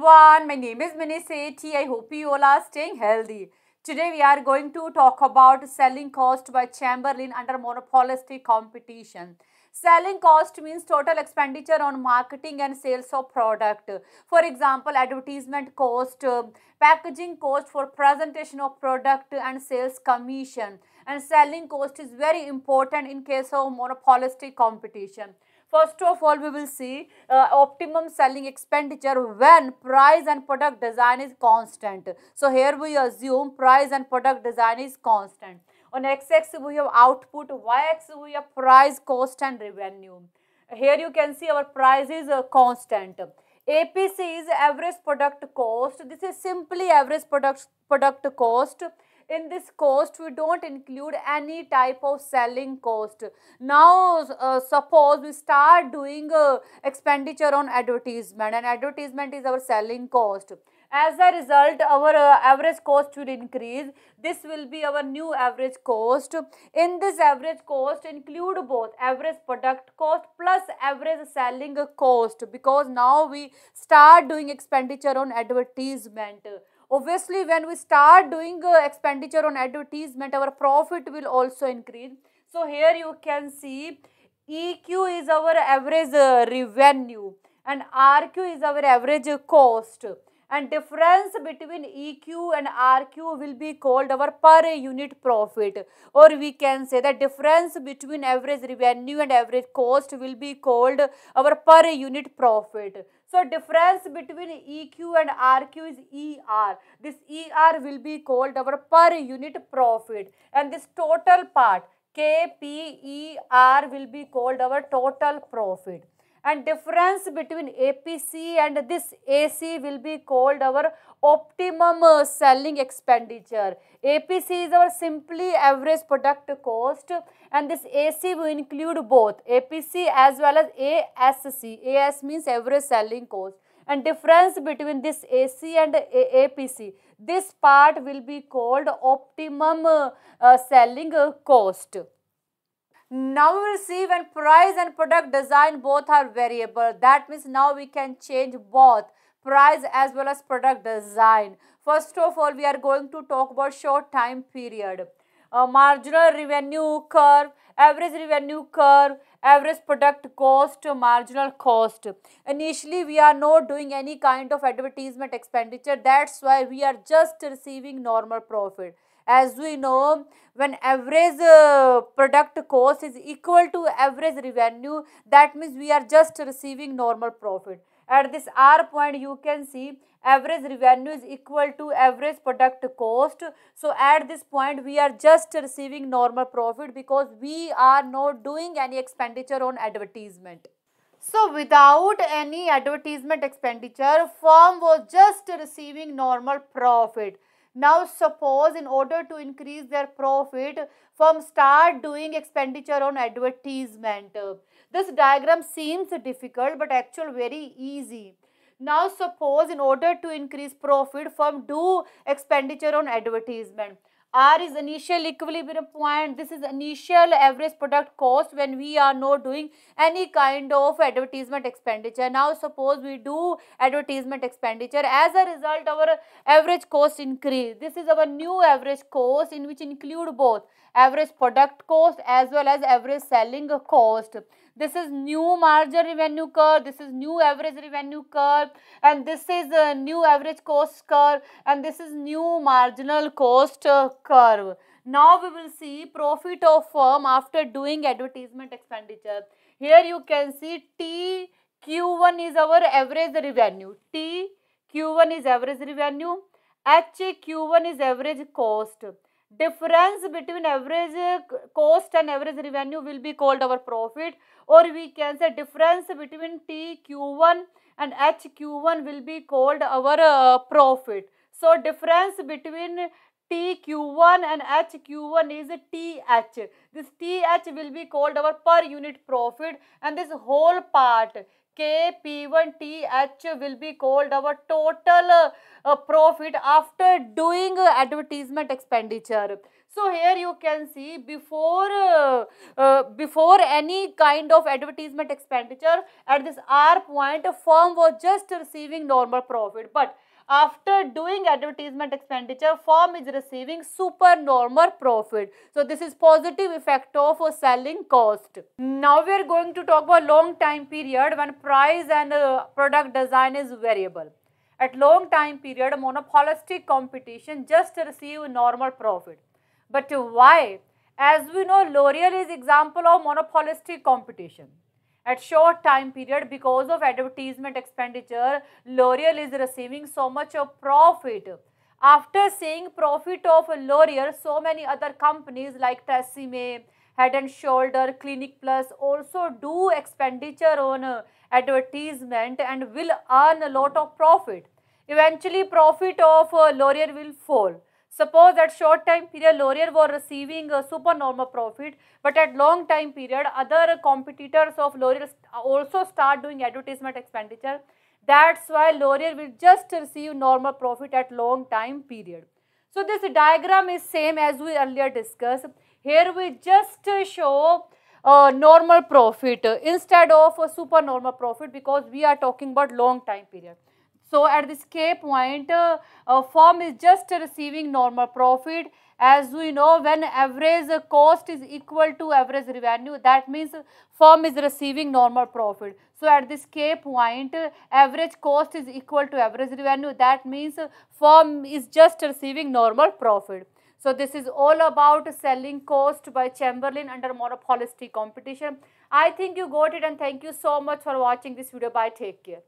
everyone, my name is Mini Sethi. I hope you all are staying healthy. Today we are going to talk about selling cost by Chamberlain under monopolistic competition. Selling cost means total expenditure on marketing and sales of product. For example, advertisement cost, packaging cost for presentation of product and sales commission. And selling cost is very important in case of monopolistic competition. First of all, we will see optimum selling expenditure when price and product design is constant. So here we assume price and product design is constant. On x-axis we have output, y-axis we have price, cost and revenue. Here you can see our price is constant. APC is average product cost. This is simply average product cost. In this cost we don't include any type of selling cost. Now suppose we start doing expenditure on advertisement, and advertisement is our selling cost. As a result, our average cost will increase. This will be our new average cost. In this average cost include both average product cost plus average selling cost, because now we start doing expenditure on advertisement. Obviously, when we start doing expenditure on advertisement, our profit will also increase. So here you can see EQ is our average revenue and RQ is our average cost. And difference between EQ and RQ will be called our per unit profit, or we can say the difference between average revenue and average cost will be called our per unit profit. So difference between EQ and RQ is ER. This ER will be called our per unit profit, and this total part KPER will be called our total profit. And difference between APC and this AC will be called our optimum selling expenditure. APC is our simply average product cost, and this AC will include both APC as well as ASC. AS means average selling cost. And difference between this AC and APC, this part will be called optimum selling cost. Now we will see when price and product design both are variable. That means now we can change both price as well as product design. First of all, we are going to talk about short time period. Marginal revenue curve, average revenue curve, average product cost, marginal cost. Initially, we are not doing any kind of advertisement expenditure. That's why we are just receiving normal profit. As we know, when average product cost is equal to average revenue, that means we are just receiving normal profit. At this R point, you can see average revenue is equal to average product cost. So at this point, we are just receiving normal profit because we are not doing any expenditure on advertisement. So without any advertisement expenditure, firm was just receiving normal profit. Now suppose in order to increase their profit, firm start doing expenditure on advertisement. This diagram seems difficult but actually very easy. Now suppose in order to increase profit, firm do expenditure on advertisement. R is initial equilibrium point. This is initial average product cost when we are not doing any kind of advertisement expenditure. Now suppose we do advertisement expenditure. As a result, our average cost increase. This is our new average cost, in which include both average product cost as well as average selling cost. This is new margin revenue curve, this is new average revenue curve, and this is a new average cost curve, and this is new marginal cost curve. Now we will see profit of firm after doing advertisement expenditure. Here you can see TQ1 is our average revenue, TQ1 is average revenue, HQ1 is average cost. Difference between average cost and average revenue will be called our profit, or we can say difference between TQ1 and HQ1 will be called our profit. So difference between TQ1 and HQ1 is TH. This TH will be called our per unit profit, and this whole part KP1TH will be called our total profit after doing advertisement expenditure. So here you can see before any kind of advertisement expenditure, at this R point, a firm was just receiving normal profit, but after doing advertisement expenditure, firm is receiving supernormal profit. So this is positive effect of selling cost. Now we are going to talk about long time period when price and product design is variable. At long time period, monopolistic competition just receive normal profit. But why? As we know, L'Oreal is example of monopolistic competition. At short time period, because of advertisement expenditure, L'Oreal is receiving so much of profit. After seeing profit of L'Oreal, so many other companies like TRESemmé, Head and Shoulder, Clinic Plus also do expenditure on advertisement and will earn a lot of profit. Eventually, profit of L'Oreal will fall. Suppose at short time period, L'Oreal was receiving a supernormal profit, but at long time period, other competitors of L'Oreal also start doing advertisement expenditure. That's why L'Oreal will just receive normal profit at long time period. So this diagram is same as we earlier discussed. Here we just show normal profit instead of a supernormal profit because we are talking about long time period. So at this K point, firm is just receiving normal profit. As we know, when average cost is equal to average revenue, that means firm is receiving normal profit. So at this K point, average cost is equal to average revenue. That means firm is just receiving normal profit. So this is all about selling cost by Chamberlain under monopolistic competition. I think you got it, and thank you so much for watching this video. Bye. Take care.